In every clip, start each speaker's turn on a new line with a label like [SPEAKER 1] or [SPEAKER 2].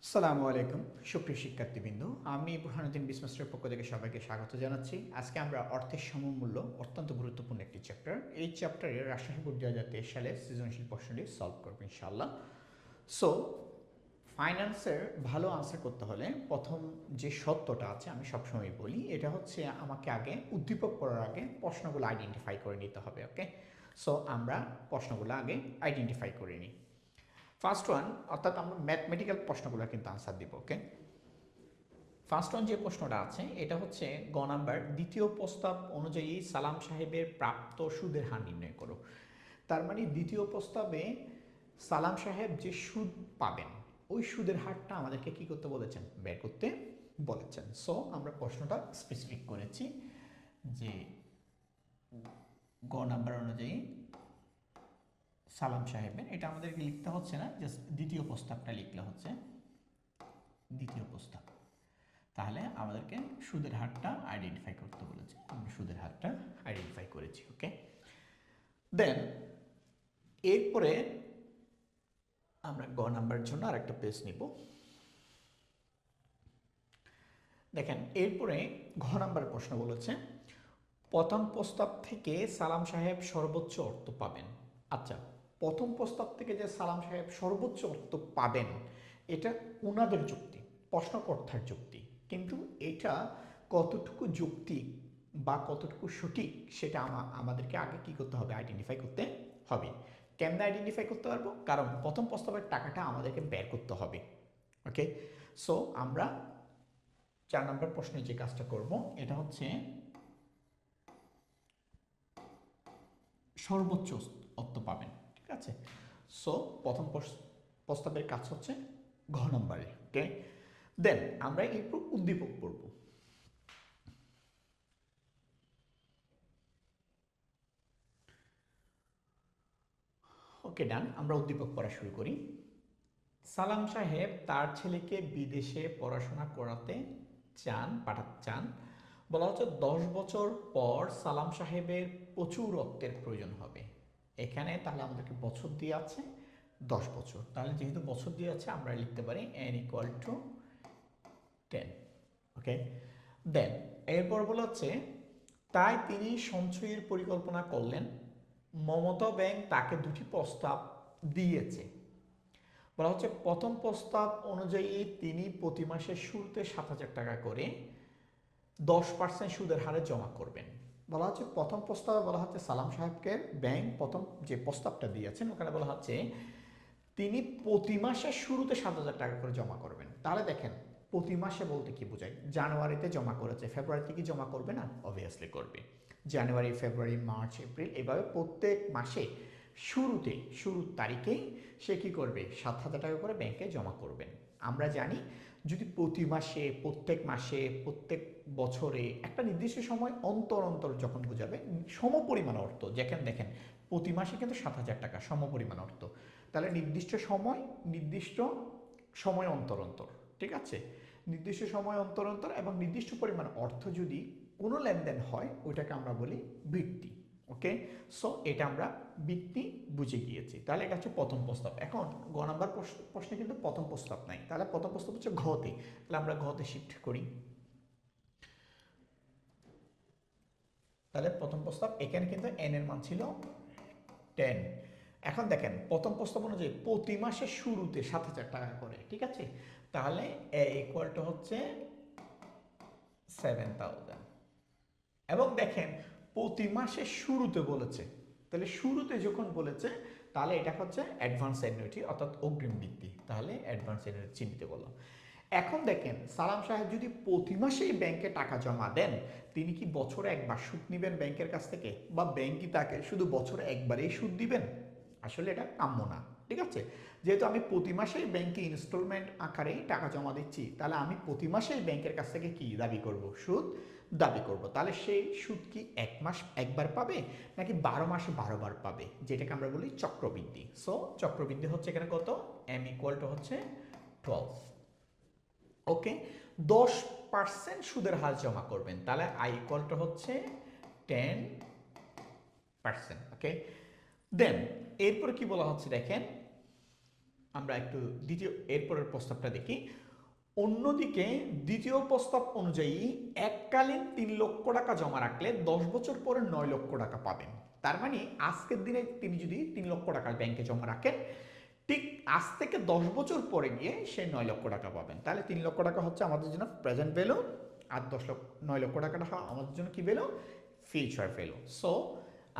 [SPEAKER 1] আসসালামু আলাইকুম সুপ্রিয় শিক্ষার্থীবৃন্দ, আমি বুরহানুদ্দিন বিসমাস্টারের পক্ষ থেকে সবাইকে স্বাগত জানাচ্ছি। আজকে আমরা অর্থের সমমূল্য অত্যন্ত গুরুত্বপূর্ণ একটি চ্যাপ্টার। এই চ্যাপ্টারে রাজশাহী বোর্ড 2023 সালে সৃজনশীল প্রশ্নটি সলভ করবো ইনশাআল্লাহ। সো ফাইন্যান্সের ভালো আনসার করতে হলে প্রথম যে সত্যটা আছে আমি সবসময় বলি, এটা হচ্ছে আমাকে আগে উদ্দীপক পড়ার আগে প্রশ্নগুলো আইডেন্টিফাই করে নিতে হবে। ওকে, সো আমরা প্রশ্নগুলো আগে আইডেন্টিফাই করে নিই। ফার্স্ট ওয়ান, অর্থাৎ আমরা ম্যাথমেটিক্যাল প্রশ্নগুলো কিন্তু আনসার দিব। ওকে, ফার্স্ট ওয়ান যে প্রশ্নটা আছে এটা হচ্ছে গ নাম্বার, দ্বিতীয় প্রস্তাব অনুযায়ী সালাম সাহেবের প্রাপ্ত সুদের হার নির্ণয় করো। তার মানে দ্বিতীয় প্রস্তাবে সালাম সাহেব যে সুদ পাবেন ওই সুদের হারটা আমাদেরকে কি করতে বলেছেন, বের করতে বলেছেন। সো আমরা প্রশ্নটা স্পেসিফিক করেছি যে গ নাম্বার অনুযায়ী সালাম সাহেবের, এটা আমাদেরকে লিখতে হচ্ছে না, জাস্ট দ্বিতীয় প্রস্তাবটা লিখলে হচ্ছে দ্বিতীয় প্রস্তাব। তাহলে আমাদেরকে সুদের হারটা আইডেন্টিফাই করতে বলেছে, আমরা সুদের হারটা আইডেন্টিফাই করেছি। ওকে, দেন এরপরে আমরা গ নাম্বারের জন্য আরেকটা পেজ নিব। দেখেন এরপরে ঘ নাম্বার প্রশ্ন বলেছে প্রথম প্রস্তাব থেকে সালাম সাহেব সর্বোচ্চ অর্থ পাবেন। আচ্ছা, প্রথম প্রস্তাব থেকে যে সালাম সাহেব সর্বোচ্চ অর্থ পাবেন এটা ওনাদের যুক্তি, প্রশ্নকর্তার যুক্তি, কিন্তু এটা কতটুকু যৌক্তিক বা কতটুকু সঠিক সেটা আমাদেরকে আগে কি করতে হবে, আইডেন্টিফাই করতে হবে। কেমনে আইডেন্টিফাই করতে পারবো, কারণ প্রথম প্রস্তাবের টাকাটা আমাদেরকে বের করতে হবে। ওকে, সো আমরা 4 নম্বর প্রশ্নে যে কাজটা করব এটা হচ্ছে সর্বোচ্চ অর্থ পাবেন। ঠিক আছে, সো প্রথম প্রস্তাবের কাজ হচ্ছে ঘ নম্বরে। ওকে, দেন আমরা এরপর উদ্দীপক পড়ব। ওকে ডান, আমরা উদ্দীপক পড়া শুরু করি। সালাম সাহেব তার ছেলেকে বিদেশে পড়াশোনা করাতে পাঠাতে চান। বলা হচ্ছে 10 বছর পর সালাম সাহেবের প্রচুর অর্থের প্রয়োজন হবে। এখানে তাহলে আমাদেরকে বছর দিয়ে আছে 10 বছর, তাহলে যেহেতু বছর দিয়ে আছে আমরা লিখতে পারি n ইকুয়াল টু 10। ওকে, দেন এরপর বলা হচ্ছে তাই তিনি সঞ্চয়ের পরিকল্পনা করলেন। মমতা ব্যাংক তাকে 2টি প্রস্তাব দিয়েছে। বলা হচ্ছে প্রথম প্রস্তাব অনুযায়ী তিনি প্রতি মাসের শুরুতে 7,000 টাকা করে 10% সুদের হারে জমা করবেন। বলা হচ্ছে প্রথম প্রস্তাবে বলা হচ্ছে সালাম সাহেবকে ব্যাংক প্রথম যে প্রস্তাবটা দিয়েছেন ওখানে বলা হচ্ছে তিনি প্রতি মাসের শুরুতে 7,000 টাকা করে জমা করবেন। তাহলে দেখেন প্রতি মাসে বলতে কি বোঝায়, জানুয়ারিতে জমা করেছে, ফেব্রুয়ারিতে কি জমা করবে না, অবভিয়াসলি করবে। জানুয়ারি, ফেব্রুয়ারি, মার্চ, এপ্রিল, এভাবে প্রত্যেক মাসে শুরুর তারিখেই সে কি করবে, 7,000 টাকা করে ব্যাংকে জমা করবেন। আমরা জানি যদি প্রতি মাসে, প্রত্যেক মাসে, প্রত্যেক বছরে একটা নির্দিষ্ট সময় অন্তর অন্তর যখন বোঝাবে সমপরিমাণ অর্থ, যেখানে দেখেন প্রতি মাসে কিন্তু 7,000 টাকা সমপরিমাণ অর্থ, তাহলে নির্দিষ্ট সময় অন্তর অন্তর, ঠিক আছে, নির্দিষ্ট সময় অন্তর অন্তর এবং নির্দিষ্ট পরিমাণ অর্থ যদি কোনো লেনদেন হয় ওইটাকে আমরা বলি বৃত্তি। ওকে, সো এটা আমরা বৃত্তি বুঝে গিয়েছি। তাহলে এটা হচ্ছে প্রথম প্রস্তাব। এখন গ নাম্বার প্রশ্নে কিন্তু প্রথম প্রস্তাব নাই, তাহলে প্রথম প্রস্তাব হচ্ছে ঘতে, তাহলে আমরা ঘতে শিফট করি। তাহলে প্রথম প্রস্তাব এখানে কিন্তু n এর মান ছিল 10। এখন দেখেন প্রথম প্রস্তাব অনুযায়ী প্রতি মাসের শুরুতে 7,000 টাকা করে, ঠিক আছে, তাহলে a ইকুয়াল টু হচ্ছে 7,000। এবং দেখেন প্রতি মাসের শুরুতে বলেছে, তাহলে শুরুতে যখন বলেছে তাহলে এটা হচ্ছে অ্যাডভান্স অ্যানুইটি অর্থাৎ অগ্রিম বৃত্তি, তাহলে অ্যাডভান্স অ্যানুইটি চিহ্নিত করলাম। এখন দেখেন সালাম সাহেব যদি প্রতি মাসেই ব্যাংকে টাকা জমা দেন, তিনি কি বছরে একবার সুদ নেবেন ব্যাংকের কাছ থেকে, বা ব্যাংক কি তাকে শুধু বছরে একবারেই সুদ দিবেন? আসলে এটা কাম্য না। ঠিক আছে, যেহেতু আমি প্রতি মাসেই ব্যাংকে ইনস্টলমেন্ট আকারেই টাকা জমা দিচ্ছি, তাহলে আমি প্রতি মাসেই ব্যাংকের কাছ থেকে কি দাবি করব, সুদ দাবি করব। তাহলে সেই সুদ কি এক মাস একবার পাবে নাকি 12 মাসে 12 বার পাবে, যেটাকে আমরা বলি চক্রবৃদ্ধি। সো চক্রবৃদ্ধি হচ্ছে এখানে কত, m ইকুয়াল টু হচ্ছে 12। ওকে, 10% সুদের হার জমা করবেন, তাহলে i ইকুয়াল টু হচ্ছে 10%। ওকে, দেন এরপর কি বলা হচ্ছে দেখেন আমরা একটু এরপরের প্রস্তাবটা দেখি। অন্যদিকে দ্বিতীয় প্রস্তাব অনুযায়ী এককালীন 3 লক্ষ টাকা জমা রাখলে 10 বছর পরে 9 লক্ষ টাকা পাবেন। তার মানে আজকের দিনে তিনি যদি 3 লক্ষ টাকা ব্যাংকে জমা রাখেন, ঠিক আজ থেকে 10 বছর পরে গিয়ে সে 9 লক্ষ টাকা পাবেন। তাহলে 3 লক্ষ টাকা হচ্ছে আমাদের জন্য প্রেজেন্ট ভ্যালু, আর 9 লক্ষ টাকাটা আমাদের জন্য কি ভ্যালু? Future value. সো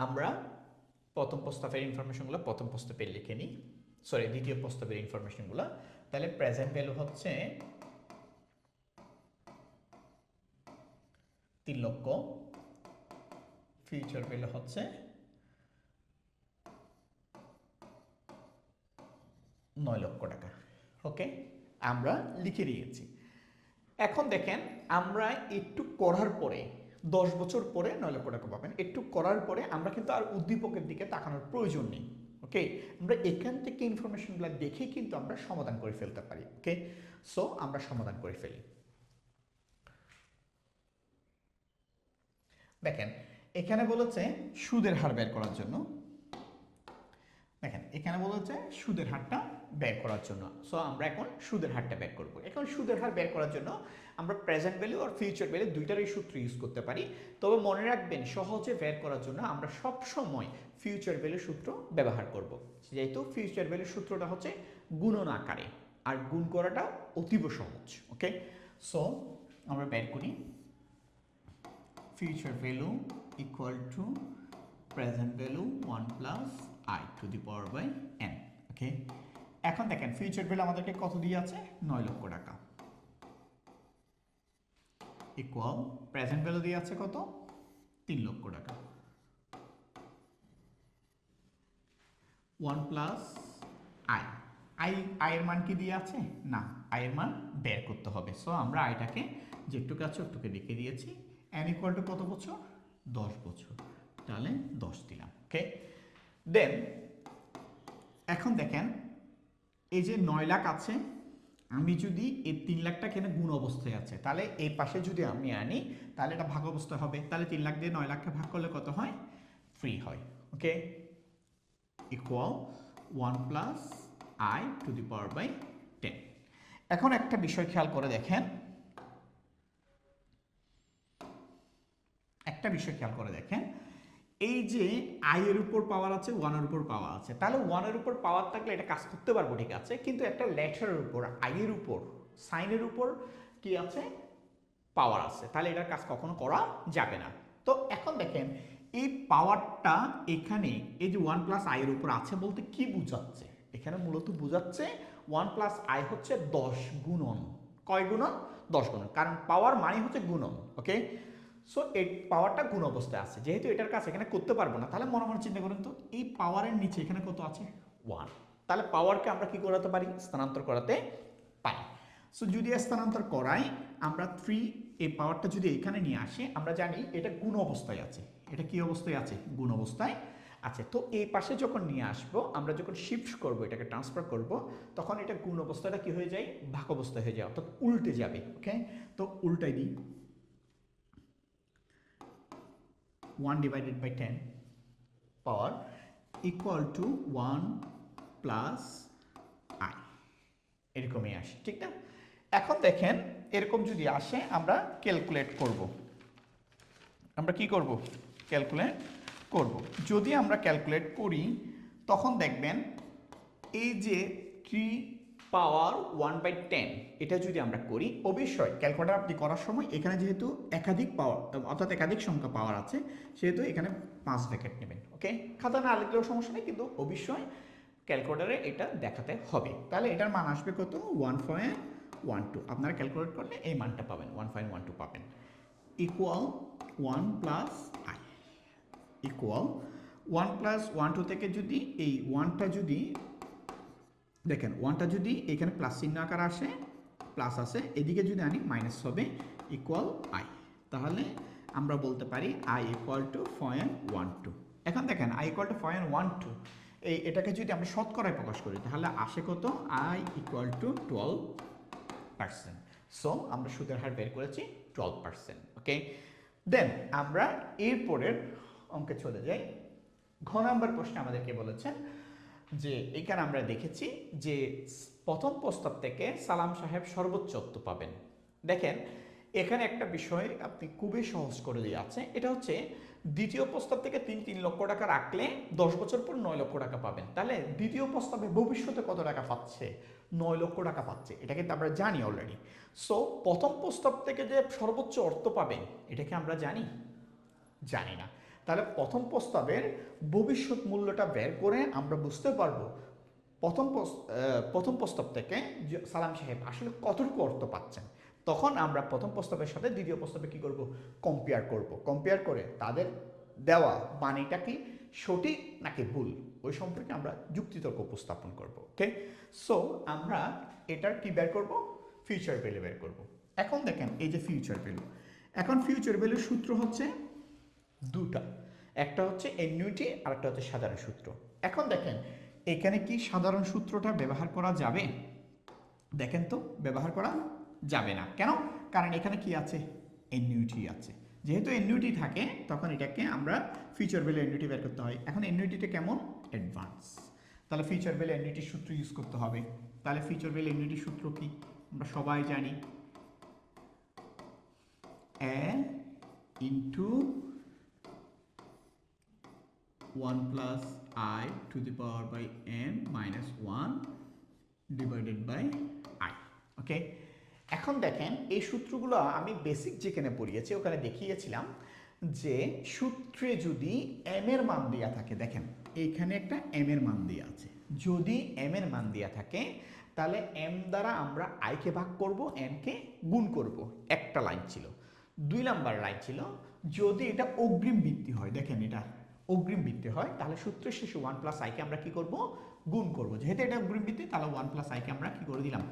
[SPEAKER 1] আমরা প্রথম প্রস্তাবের ইনফরমেশনগুলো প্রথম প্রস্তাবে লিখে নিই, দ্বিতীয় প্রস্তাবের ইনফরমেশনগুলো। তাহলে প্রেজেন্ট ভ্যালু হচ্ছে 3 লক্ষ, ফিউচার ভ্যালু হচ্ছে 9 লক্ষ টাকা। ওকে, আমরা লিখে দিয়েছি। এখন দেখেন, আমরা একটু করার পরে 10 বছর পরে 9 লক্ষ টাকা পাবেন। একটু করার পরে আমরা কিন্তু আর উদ্দীপকের দিকে তাকানোর প্রয়োজন নেই। ওকে, আমরা এখান থেকে ইনফরমেশনগুলো দেখেই কিন্তু আমরা সমাধান করে ফেলতে পারি। ওকে, সো আমরা সমাধান করে ফেলি। দেখেন, এখানে বলেছে সুদের হার বের করার জন্য। দেখেন, এখানে বলেছে সুদের হারটা বের করার জন্য। সো আমরা এখন সুদের হারটা বের করব। এখন সুদের হার বের করার জন্য আমরা প্রেজেন্ট ভ্যালু আর ফিউচার ভ্যালু দুইটারই সূত্র ইউজ করতে পারি। তবে মনে রাখবেন, সহজে বের করার জন্য আমরা সব সময় ফিউচার ভ্যালু সূত্র ব্যবহার করব। যেহেতু ফিউচার ভ্যালু সূত্রটা হচ্ছে গুণন আকারে, আর গুণ করাটা অতীব সহজ। ওকে, সো আমরা বের করি future value equal to present value 1 plus I to the power by n. ওকে, এখন দেখেন ফিউচার ভ্যালু আমাদেরকে কত দিয়ে আছে? 9 লক্ষ টাকা ইকুয়াল প্রেজেন্ট ভ্যালু দিয়ে আছে কত? 3 লক্ষ টাকা। 1 প্লাস আই এর মান কি দিয়ে আছে? না, আই এর মান বের করতে হবে। সো আমরা আইটাকে যেটুকু আছে ওটুকু লিখে দিয়েছি। n ইকুয়াল টু কত বছর? 10 বছর। তাহলে 10 দিলাম। ওকে, দেন এখন দেখেন, এই যে 9 লাখ আছে, আমি যদি এই 3 লাখটা এখানে গুণ অবস্থায় আছে, তাহলে এই পাশে যদি আমি আনি তাহলে এটা ভাগ অবস্থায় হবে। তাহলে 3 লাখ দিয়ে 9 লাখকে ভাগ করলে কত হয়? 3 হয়। Okay, equal 1 plus I to the power by 10। এখন একটা বিষয় খেয়াল করে দেখেন, এই যে আই এর উপর পাওয়ার আছে, 1 এর উপর পাওয়ার আছে। তাহলে 1 এর উপর পাওয়ার থাকলে এটা কাজ করতে পারবো, ঠিক আছে, কিন্তু একটা লেটারের উপর, আই এর উপর, সাইনের উপর কি আছে? পাওয়ার আছে। তাহলে এটার কাজ কখনো করা যাবে না। তো এখন দেখেন, এই পাওয়ারটা এখানে এই যে 1 প্লাস আই এর উপর আছে বলতে কি বোঝাচ্ছে? এখানে মূলত বোঝাচ্ছে 1 প্লাস আই হচ্ছে 10 গুণন। কয় গুণন? 10 গুণন, কারণ পাওয়ার মানে হচ্ছে গুণন। ওকে, সো এই পাওয়ারটা গুণ অবস্থায় আছে, যেহেতু এটার কাজ এখানে করতে পারবো না, তাহলে মনে মনে চিন্তা করুন তো, এই পাওয়ারের নিচে এখানে কত আছে? 1। তাহলে পাওয়ারকে আমরা কি করাতে পারি? স্থানান্তর করাতে পারি। সো যদি স্থানান্তর করাই, আমরা 3, এই পাওয়ারটা যদি এখানে নিয়ে আসি, আমরা জানি এটা গুণ অবস্থায় আছে। এটা কি অবস্থায় আছে? গুণ অবস্থায় আছে। তো এই পাশে যখন নিয়ে আসবো, আমরা যখন শিফট করব, এটাকে ট্রান্সফার করব, তখন এটা গুণ অবস্থাটা কি হয়ে যায়? ভাগ অবস্থায় হয়ে যায়, অর্থাৎ উল্টে যাবে। ওকে, তো উল্টাই দিই, 1 divided by 10 power equal to 1 plus I, এরকমই আসে, ঠিক না? এখন দেখেন, এরকম যদি আসে, আমরা ক্যালকুলেট করব। আমরা কি করব? ক্যালকুলেট করব। যদি আমরা ক্যালকুলেট করি, তখন দেখবেন এই যে 3 পাওয়ার 1/10, এটা যদি আমরা করি, অবশ্যই ক্যালকুলেটর আপনি করার সময় এখানে যেহেতু একাধিক পাওয়ার, অর্থাৎ একাধিক সংখ্যা পাওয়ার আছে, সেহেতু এখানে 5 ব্র্যাকেট নেবেন। ওকে, খাতা না লিখলেও সমস্যা নেই, কিন্তু অবশ্যই ক্যালকুলেটরে এটা দেখাতে হবে। তাহলে এটার মান আসবে কত? 1.12। আপনারা ক্যালকুলেট করলে এই মানটা পাবেন, 1.12 পাবেন। Equal 1 plus I equal 1 plus 12 থেকে যদি এই 1টা যদি দেখেন, 1টা যদি এখানে প্লাস চিহ্ন আকার আসে, প্লাস আছে, এদিকে যদি আনি মাইনাস হবে, ইকুয়াল আই। তাহলে আমরা বলতে পারি আই ইকুয়াল টু 0.12। এখন দেখেন, আই ইকুয়াল টু 0.12, এটাকে যদি আমরা শতকরায় প্রকাশ করি, তাহলে আসে কত? I equal to 12%। সো আমরা সুদের হার বের করেছি 12%। ওকে, দেন আমরা এরপরের অঙ্কে চলে যাই। ঘ নাম্বার প্রশ্নে আমাদেরকে বলেছেন যে এখানে আমরা দেখেছি যে প্রথম প্রস্তাব থেকে সালাম সাহেব সর্বোচ্চ অর্থ পাবেন। দেখেন এখানে একটা বিষয় আপনি খুবই সহজ করে দিয়ে আছে, এটা হচ্ছে দ্বিতীয় প্রস্তাব থেকে ৩ লক্ষ টাকা রাখলে ১০ বছর পর ৯ লক্ষ টাকা পাবেন। তাহলে দ্বিতীয় প্রস্তাবে ভবিষ্যতে কত টাকা পাচ্ছে? ৯ লক্ষ টাকা পাচ্ছে, এটা কিন্তু আমরা জানি অলরেডি। সো প্রথম প্রস্তাব থেকে যে সর্বোচ্চ অর্থ পাবেন এটা কি আমরা জানি? জানি না। তাহলে প্রথম প্রস্তাবের ভবিষ্যৎ মূল্যটা বের করে আমরা বুঝতে পারবো প্রথম প্রস্তাব থেকে সালাম সাহেব আসলে কতটুকু অর্থ পাচ্ছেন। তখন আমরা প্রথম প্রস্তাবের সাথে দ্বিতীয় প্রস্তাবে কি করব? কম্পেয়ার করব। কম্পেয়ার করে তাদের দেওয়া বাণীটা কি সঠিক নাকি ভুল ওই সম্পর্কে আমরা যুক্তিতর্ক উপস্থাপন করব। ওকে, সো আমরা এটার কি বের করব? ফিউচার ভ্যালু বের করব। এখন দেখেন এই যে ফিউচার ভ্যালু, এখন ফিউচার ভ্যালুর সূত্র হচ্ছে দুটা, একটা হচ্ছে অ্যানুইটি আর একটা হচ্ছে সাধারণ সূত্র। এখন দেখেন এখানে কি সাধারণ সূত্রটা ব্যবহার করা যাবে? দেখেন তো ব্যবহার করা যাবে না। কেন? কারণ এখানে কি আছে? অ্যানুইটি আছে। যেহেতু অ্যানুইটি থাকে তখন এটাকে আমরা ফিউচার ভ্যালু অ্যানুইটি বের করতে হয়। এখন অ্যানুইটিটা কেমন? অ্যাডভান্স। তাহলে ফিউচার ভ্যালু অ্যানুইটির সূত্র ইউজ করতে হবে। তাহলে ফিউচার ভ্যালু অ্যানুইটির সূত্র কি আমরা সবাই জানি, এ into 1 plus I to the power by n minus 1 divided by I. ওকে, এখন দেখেন এই সূত্রগুলো আমি বেসিক যেখানে পড়িয়েছি ওখানে দেখিয়েছিলাম যে সূত্রে যদি m এর মান দেওয়া থাকে, দেখেন এইখানে একটা m এর মান দেওয়া আছে, যদি m এর মান দেওয়া থাকে তাহলে m দ্বারা আমরা i কে ভাগ করব, n কে গুণ করব। একটা লাইন ছিল। 2 নাম্বার লাইন ছিল যদি এটা অগ্রিম ভিত্তি হয়, দেখেন এটা অগ্রিম ভিত্তি হয় তাহলে সূত্রের শেষে 1 প্লাস আই কে আমরা কি করব? গুণ করব। যেহেতু এটা অগ্রিম ভিত্তি তাহলে 1 প্লাস আই কে আমরা কি করে দিলাম?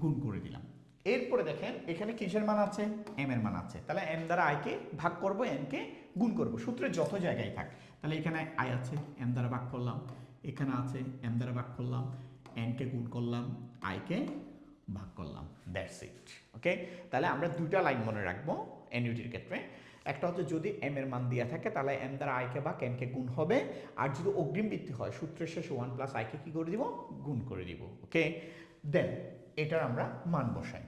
[SPEAKER 1] গুণ করে দিলাম। এরপরে দেখেন এখানে কিসের মান আছে? m এর মান আছে। তাহলে m দ্বারা i কে ভাগ করব, n কে গুণ করব। সূত্রের যত জায়গায় থাক, তাহলে এখানে i আছে, m দ্বারা ভাগ করলাম, এখানে আছে m দ্বারা ভাগ করলাম, n কে গুণ করলাম, i কে ভাগ করলাম, দ্যাটস ইট। ওকে, তাহলে আমরা দুইটা লাইন মনে রাখবো অ্যানুইটির ক্ষেত্রে। একটা হচ্ছে যদি m এর মান দেওয়া থাকে তাহলে m দ্বারা i কে ভাগ n কে গুণ হবে, আর যদি অগ্রিম ভিত্তি হয় সূত্রের শেষে 1 প্লাস i কে কি করে দিব? গুণ করে দিব। ওকে, দেন এটার আমরা মান বসাই।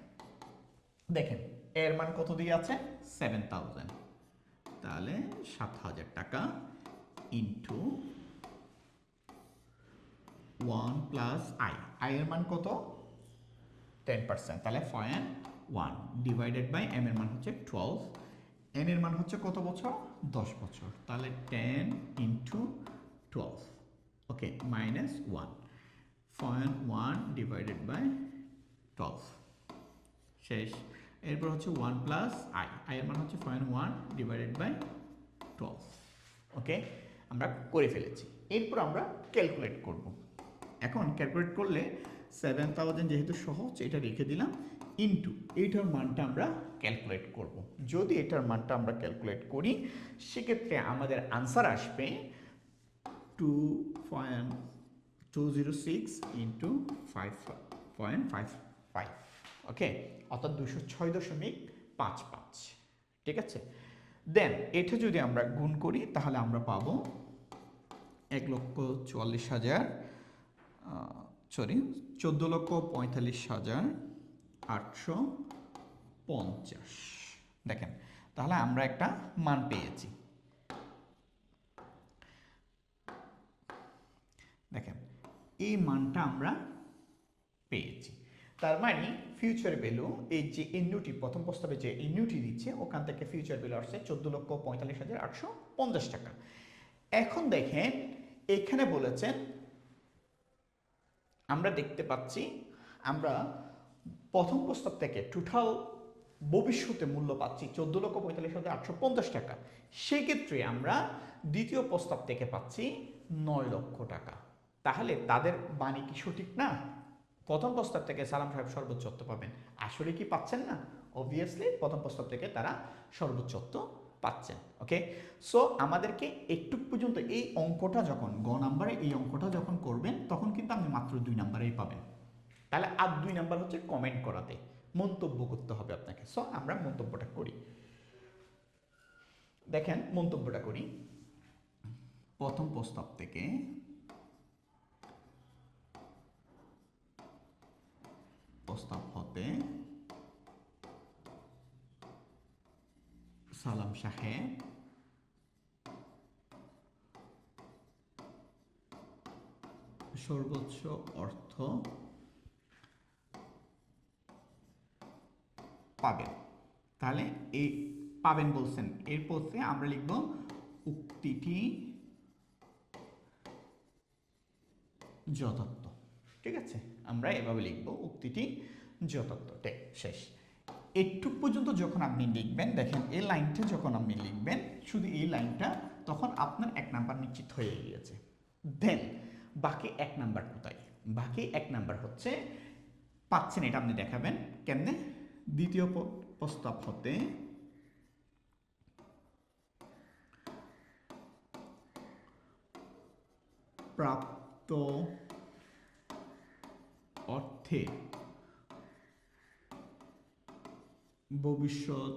[SPEAKER 1] দেখেন এর মান কত দিয়ে আছে? 7000। তাহলে 7000 টাকা ইন্টু 1 প্লাস i এর মান কত? 10%, তাহলে 0.1 ডিভাইডেড বাই m এর মান হচ্ছে 12, n এর মান হচ্ছে কত বছর? 10 বছর। তাহলে 10 into 12, okay, minus 1, 0.1 divided by 12 শেষ। এরপর হচ্ছে 1 প্লাস i এর মান হচ্ছে 0.1 ডিভাইডেড বাই 12। ওকে, আমরা করে ফেলেছি। এরপর আমরা ক্যালকুলেট করব। এখন ক্যালকুলেট করলে 7000 যেহেতু সহজ এটা রেখে দিলাম, ইন্টু এইটার মানটা আমরা ক্যালকুলেট করব। যদি এটার মানটা আমরা ক্যালকুলেট করি সেক্ষেত্রে আমাদের আনসার আসবে 2.206 ইন্টু 5.55, ওকে, অর্থাৎ 206.55। ঠিক আছে, দেন এটা যদি আমরা গুণ করি তাহলে আমরা পাবো 14,45,850। দেখেন তাহলে আমরা একটা মান পেয়েছি। দেখেন এই মানটা আমরা পেয়েছি। তার মানে ফিউচার ভ্যালু এই যে এনইউটি প্রথম প্রস্তাবে যে এনইউটি দিচ্ছে ওখান থেকে ফিউচার ভ্যালু আসছে 14,45,850 টাকা। এখন দেখেন এখানে বলেছেন আমরা দেখতে পাচ্ছি আমরা প্রথম প্রস্তাব থেকে টোটাল ভবিষ্যতে মূল্য পাচ্ছি 14,45,850 টাকা। সেক্ষেত্রে আমরা দ্বিতীয় প্রস্তাব থেকে পাচ্ছি 9 লক্ষ টাকা। তাহলে তাদের বাণী কি সঠিক না? প্রথম প্রস্তাব থেকে সালাম সাহেব সর্বোচ্চ অর্থ পাবেন, আসলে কি পাচ্ছেন না? অবভিয়াসলি প্রথম প্রস্তাব থেকে তারা সর্বোচ্চ অর্থ পাচ্ছেন। ওকে, সো আমাদেরকে একটু পর্যন্ত এই অঙ্কটা যখন গ নাম্বারে এই অঙ্কটা যখন করবেন তখন কিন্তু আপনি মাত্র 2 নাম্বারেই পাবেন। তাহলে আর 2 নাম্বার হচ্ছে কমেন্ট করাতে, মন্তব্য করতে হবে আপনাকে। সো আমরা মন্তব্যটা করি। দেখেন মন্তব্যটা করি। প্রথম প্রস্তাব থেকে প্রস্তাব হতে সালাম সাহেব সর্বোচ্চ অর্থ পাবেন। তাহলে এই পাবেন বলছেন, এরপর আমরা লিখব উক্তিটি যথার্থ। ঠিক আছে, আমরা এভাবে লিখব উক্তিটি যথার্থ। ঠিক, শেষ। এইটুক পর্যন্ত যখন আপনি লিখবেন, দেখেন এই লাইনটা যখন আপনি লিখবেন, শুধু এই লাইনটা, তখন আপনার 1 নাম্বার নিশ্চিত হয়ে গিয়েছে। দেন বাকি 1 নাম্বার কোথায়? বাকি 1 নাম্বার হচ্ছে পাচ্ছেন, এটা আপনি দেখাবেন কেমনে। দ্বিতীয় প্রস্তাব হতে প্রাপ্ত অর্থে ভবিষ্যৎ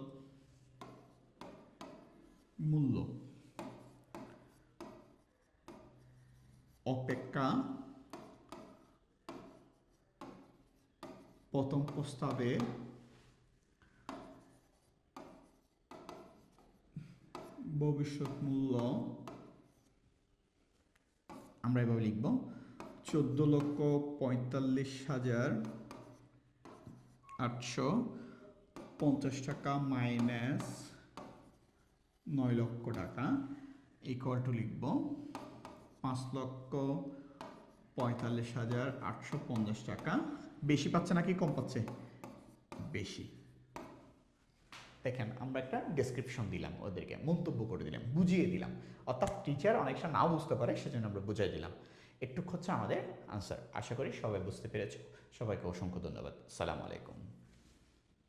[SPEAKER 1] মূল্য অপেক্ষা প্রথম প্রস্তাবে ভবিষ্যৎ মূল্য, আমরা এভাবে লিখব 14,45,850 টাকা মাইনাস 9 লক্ষ টাকা ইকুয়াল টু লিখব 5,45,850 টাকা। বেশি পাচ্ছে নাকি কম পাচ্ছে? বেশি। দেখেন আমরা একটা ডেসক্রিপশন দিলাম, ওদেরকে মন্তব্য করে দিলাম, বুঝিয়ে দিলাম। অর্থাৎ টিচার অনেক সময় নাও বুঝতে পারে, সেজন্য আমরা বুঝিয়ে দিলাম। একটু হচ্ছে আমাদের আনসার। আশা করি সবাই বুঝতে পেরেছো। সবাইকে অসংখ্য ধন্যবাদ। আসসালামু আলাইকুম।